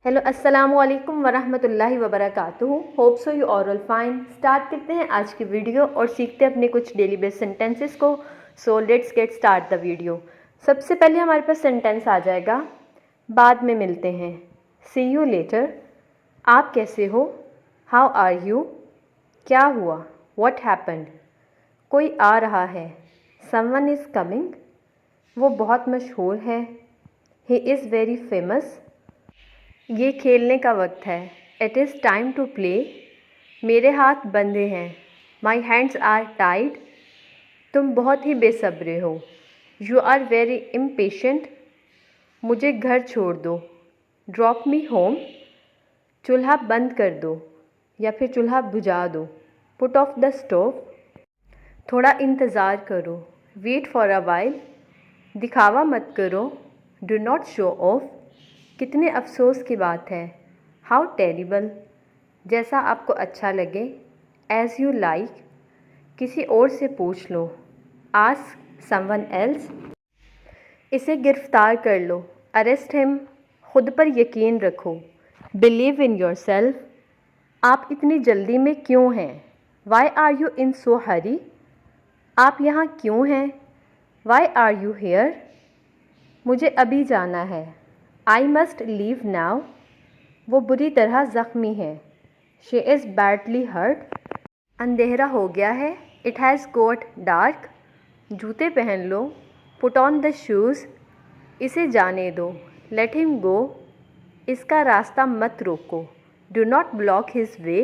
Hello अस्सलाम वालेकुम वरहमतुल्लाहि वबरकातुहू। Hope so you all fine. Start करते हैं आज की वीडियो और सीखते हैं अपने कुछ डेली बेस सेंटेंसेस को। So let's get start the video. सबसे पहले हमारे पास सेंटेंस आ जाएगा बाद में मिलते हैं, सी यू लेटर। आप कैसे हो, हाउ आर यू। क्या हुआ, व्हाट हैपेंड। कोई आ रहा है, समवन इज़ कमिंग। वो बहुत मशहूर है, ही इज़ वेरी फेमस। ये खेलने का वक्त है, it is time to play. मेरे हाथ बंधे हैं, माई हैंड्स आर टाइड। तुम बहुत ही बेसब्रे हो, यू आर वेरी इम्पेशेंट। मुझे घर छोड़ दो, ड्रॉप मी होम। चूल्हा बंद कर दो या फिर चूल्हा बुझा दो, पुट ऑफ द स्टोव। थोड़ा इंतज़ार करो, वेट फॉर अ वाइल। दिखावा मत करो, डू नॉट शो ऑफ। कितने अफसोस की बात है, हाउ टेरिबल। जैसा आपको अच्छा लगे, एज़ यू लाइक। किसी और से पूछ लो, आस्क समवन एल्स। इसे गिरफ्तार कर लो, अरेस्ट हिम। खुद पर यकीन रखो, बिलीव इन योर सेल्फ। आप इतनी जल्दी में क्यों हैं, वाई आर यू इन सो हरी। आप यहाँ क्यों हैं, वाई आर यू हेयर। मुझे अभी जाना है, आई मस्ट लीव नाउ। वो बुरी तरह ज़ख्मी है, शी इज़ बैडली हर्ट। अंधेरा हो गया है, इट हैज़ गोट डार्क। जूते पहन लो, पुट ऑन द शूज़। इसे जाने दो, लेट हिम गो। इसका रास्ता मत रोको, do not block his way.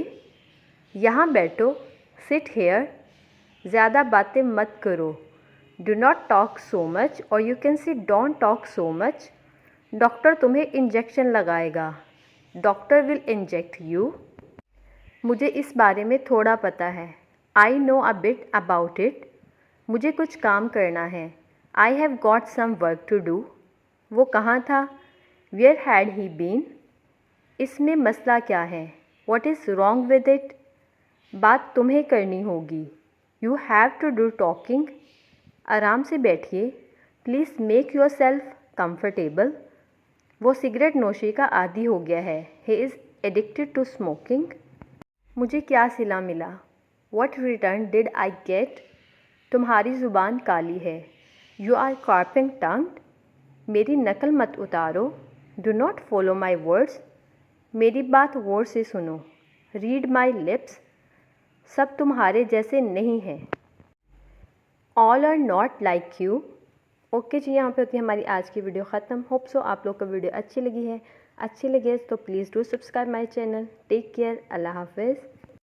यहाँ बैठो, सिट हेयर। ज़्यादा बातें मत करो, do not talk so much, or you can say don't talk so much. Doctor तुम्हें इंजेक्शन लगाएगा, डॉक्टर विल इंजेक्ट यू। मुझे इस बारे में थोड़ा पता है, I know a bit about it. मुझे कुछ काम करना है, I have got some work to do. वो कहाँ था, वेयर हैड ही बीन। इसमें मसला क्या है, what is wrong with it. बात तुम्हें करनी होगी, you have to do talking. आराम से बैठिए, please make yourself comfortable. वो सिगरेट नोशी का आदी हो गया है, he is addicted to smoking. मुझे क्या सिला मिला, what return did I get. तुम्हारी ज़ुबान काली है, यू आर कार्पिंग टंग्ड। मेरी नकल मत उतारो, do not follow my words. मेरी बात गौर से सुनो, रीड माई लिप्स। सब तुम्हारे जैसे नहीं हैं, all are not like you. Okay जी, यहाँ पे होती है हमारी आज की वीडियो ख़त्म। होप सो आप लोग को वीडियो अच्छी लगी है। अच्छी लगे तो please do subscribe my channel. Take care, अल्लाह हाफिज़।